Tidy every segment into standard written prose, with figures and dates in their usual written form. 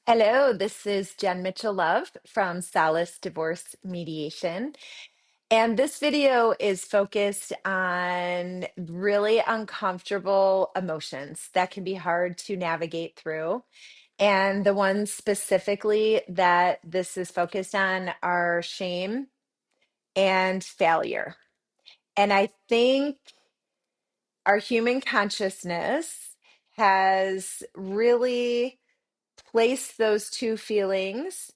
Hello, this is Jen Mitchell Love from Solace Divorce Mediation. And this video is focused on really uncomfortable emotions that can be hard to navigate through. And the ones specifically that this is focused on are shame and failure. And I think our human consciousness has really placed those two feelings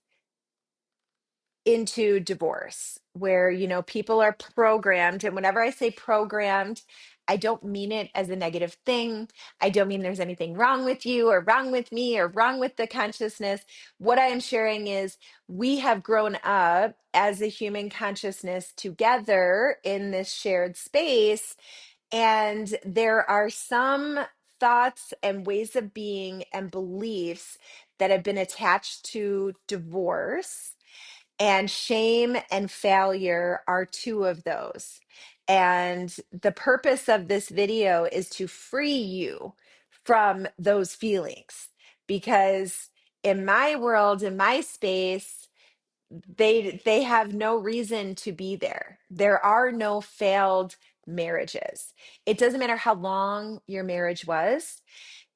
into divorce where people are programmed, and whenever I say programmed, I don't mean it as a negative thing. I don't mean there's anything wrong with you or wrong with me or wrong with the consciousness. What I am sharing is we have grown up as a human consciousness together in this shared space, and there are some thoughts and ways of being and beliefs that have been attached to divorce, and shame and failure are two of those. And the purpose of this video is to free you from those feelings. Because in my world, in my space, they have no reason to be there. There are no failed marriages. It doesn't matter how long your marriage was.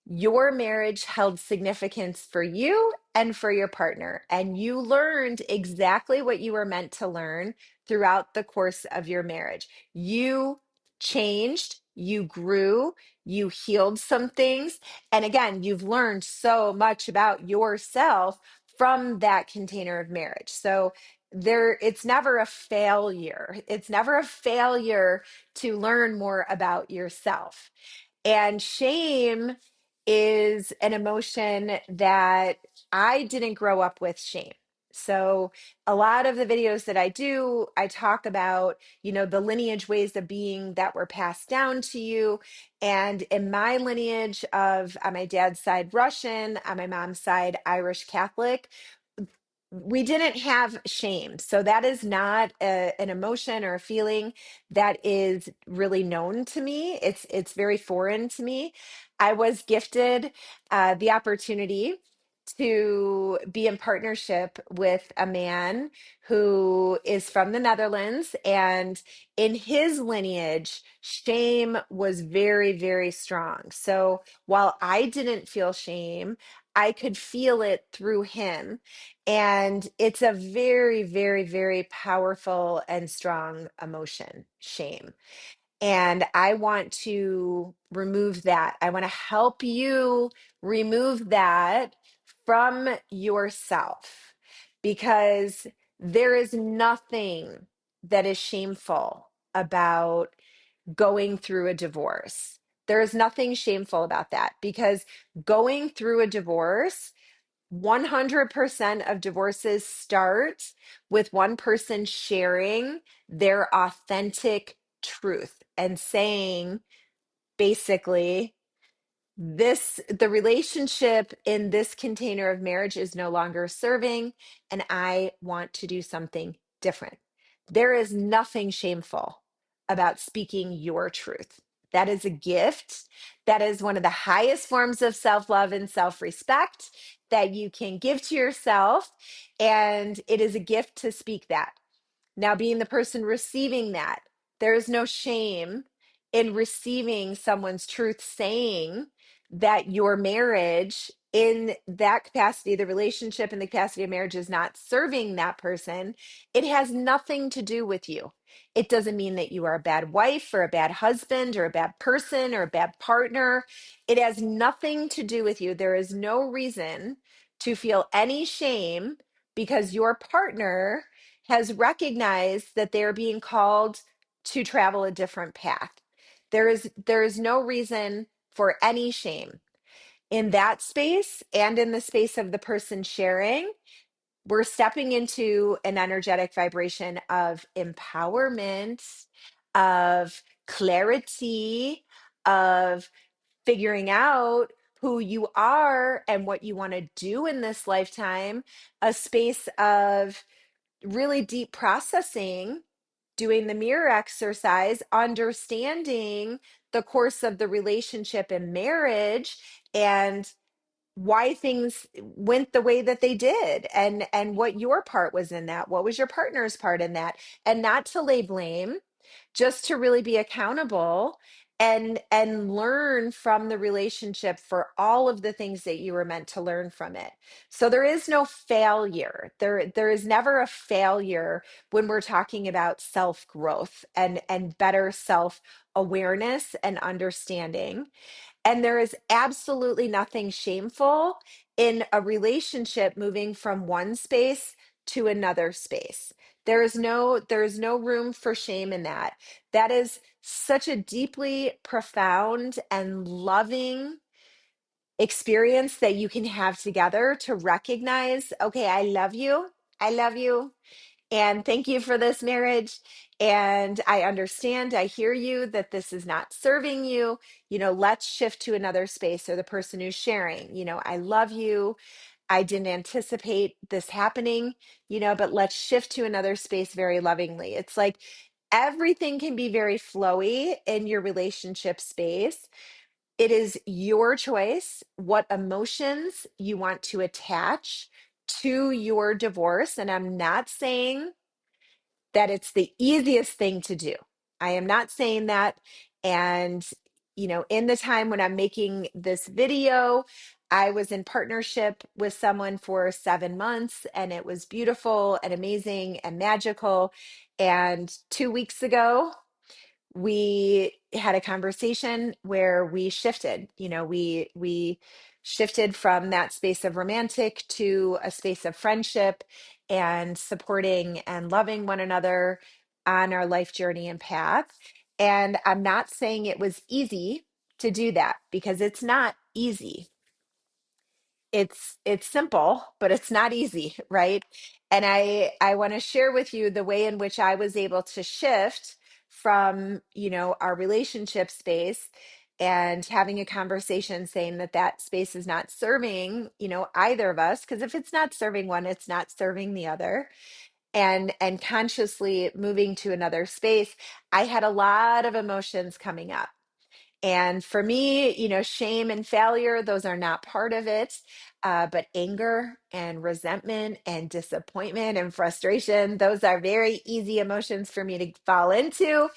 Your marriage held significance for you and for your partner, and you learned exactly what you were meant to learn throughout the course of your marriage. You changed, you grew, you healed some things, and again, you've learned so much about yourself from that container of marriage. So it's never a failure. It's never a failure to learn more about yourself. And shame is an emotion that I didn't grow up with shame. So a lot of the videos that I do, I talk about, the lineage ways of being that were passed down to you. And in my lineage of, on my dad's side, Russian, on my mom's side, Irish Catholic, we didn't have shame. So that is not an emotion or a feeling that is really known to me. It's very foreign to me. I was gifted the opportunity to be in partnership with a man who is from the Netherlands, and in his lineage, shame was very, very strong. So while I didn't feel shame, I could feel it through him. And it's a very, very, very powerful and strong emotion, shame. And I want to remove that. I want to help you remove that from yourself, because there is nothing that is shameful about going through a divorce. There is nothing shameful about that, because going through a divorce, 100% of divorces start with one person sharing their authentic truth and saying, basically, the relationship in this container of marriage is no longer serving, and I want to do something different. There is nothing shameful about speaking your truth. That is a gift. That is one of the highest forms of self-love and self-respect that you can give to yourself, and it is a gift to speak that. Now, being the person receiving that, there is no shame in receiving someone's truth, saying that your marriage, in that capacity, the relationship in the capacity of marriage, is not serving that person. It has nothing to do with you. It doesn't mean that you are a bad wife or a bad husband or a bad person or a bad partner. It has nothing to do with you. There is no reason to feel any shame because your partner has recognized that they're being called to travel a different path. There is no reason for any shame in that space, and in the space of the person sharing. We're stepping into an energetic vibration of empowerment, of clarity, of figuring out who you are and what you want to do in this lifetime, a space of really deep processing, doing the mirror exercise, understanding the course of the relationship and marriage, and why things went the way that they did, and what your part was in that, what was your partner's part in that, and not to lay blame, just to really be accountable and learn from the relationship for all of the things that you were meant to learn from it. So there is no failure. There is never a failure when we're talking about self growth and better self awareness and understanding. And there is absolutely nothing shameful in a relationship moving from one space to another space. There is no room for shame in that. That is such a deeply profound and loving experience that you can have together, to recognize, okay, I love you. I love you. And thank you for this marriage. And I understand, I hear you that this is not serving you. Let's shift to another space. Or the person who's sharing, I love you. I didn't anticipate this happening, but let's shift to another space very lovingly. It's like everything can be very flowy in your relationship space. It is your choice what emotions you want to attach to your divorce. And I'm not saying that it's the easiest thing to do. I am not saying that. And, in the time when I'm making this video, I was in partnership with someone for 7 months, and it was beautiful and amazing and magical. And 2 weeks ago, we had a conversation where we shifted. We shifted from that space of romantic to a space of friendship and supporting and loving one another on our life journey and path. And I'm not saying it was easy to do that, because it's not easy. It's simple, but it's not easy, right? And I want to share with you the way in which I was able to shift from, our relationship space, and having a conversation saying that that space is not serving, either of us, because if it's not serving one, it's not serving the other. And consciously moving to another space, I had a lot of emotions coming up. And for me, shame and failure, those are not part of it. But anger and resentment and disappointment and frustration, those are very easy emotions for me to fall into.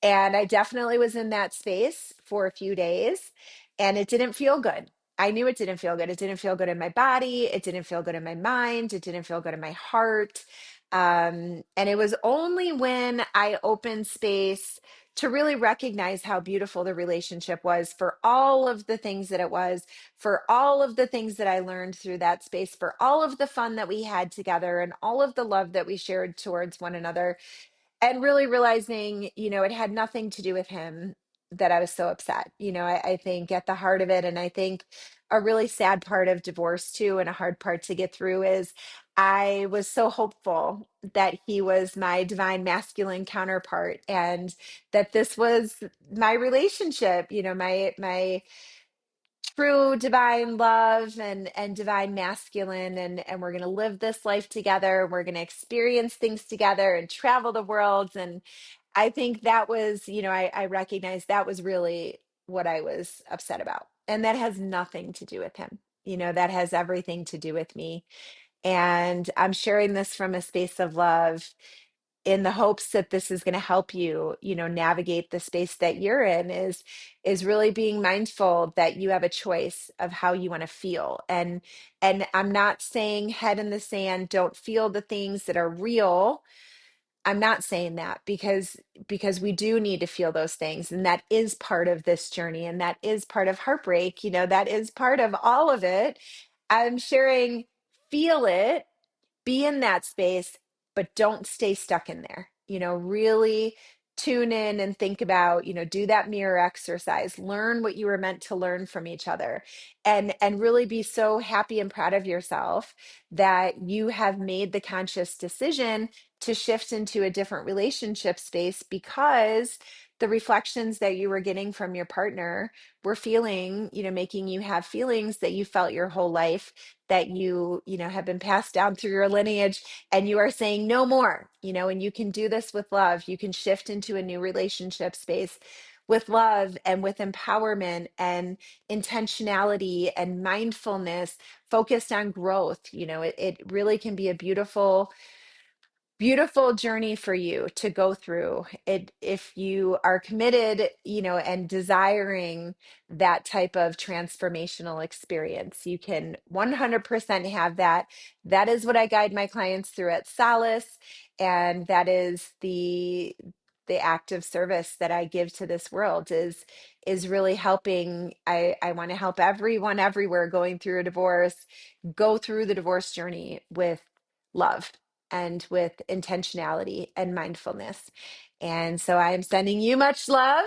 And I definitely was in that space for a few days, and it didn't feel good. I knew it didn't feel good. It didn't feel good in my body. It didn't feel good in my mind. It didn't feel good in my heart. And it was only when I opened space to really recognize how beautiful the relationship was, for all of the things that it was, for all of the things that I learned through that space, for all of the fun that we had together, and all of the love that we shared towards one another, and really realizing, it had nothing to do with him, that I was so upset. I think at the heart of it, and I think a really sad part of divorce too, and a hard part to get through, is I was so hopeful that he was my divine masculine counterpart, and that this was my relationship, my true divine love and divine masculine, and we're going to live this life together, we're going to experience things together and travel the world. And I think that was, I recognize that was really what I was upset about, and that has nothing to do with him. That has everything to do with me. And I'm sharing this from a space of love, in the hopes that this is going to help you, navigate the space that you're in, is really being mindful that you have a choice of how you want to feel. And I'm not saying head in the sand, don't feel the things that are real. I'm not saying that, because we do need to feel those things, and that is part of this journey, and that is part of heartbreak, that is part of all of it. I'm sharing, feel it, be in that space, but don't stay stuck in there. Really tune in and think about, do that mirror exercise, learn what you were meant to learn from each other, and really be so happy and proud of yourself that you have made the conscious decision to shift into a different relationship space, because the reflections that you were getting from your partner were feeling, making you have feelings that you felt your whole life, that have been passed down through your lineage, and you are saying no more, and you can do this with love. You can shift into a new relationship space with love and with empowerment and intentionality and mindfulness focused on growth. It really can be a beautiful journey for you to go through it if you are committed, and desiring that type of transformational experience. You can 100% have that. That is what I guide my clients through at Solace, and that is the act of service that I give to this world is really helping. I want to help everyone everywhere going through a divorce go through the divorce journey with love and with intentionality and mindfulness. And so I am sending you much love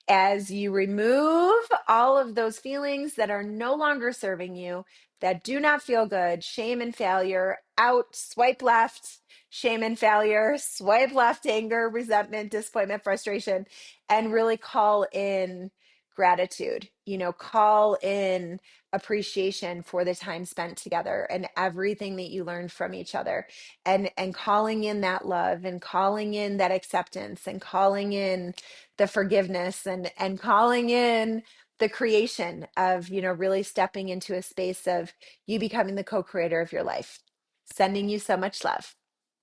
as you remove all of those feelings that are no longer serving you, that do not feel good, shame and failure, out, swipe left, shame and failure, swipe left, anger, resentment, disappointment, frustration, and really call in gratitude, call in appreciation for the time spent together and everything that you learned from each other, and calling in that love and calling in that acceptance and calling in the forgiveness and calling in the creation of, really stepping into a space of you becoming the co-creator of your life. Sending you so much love.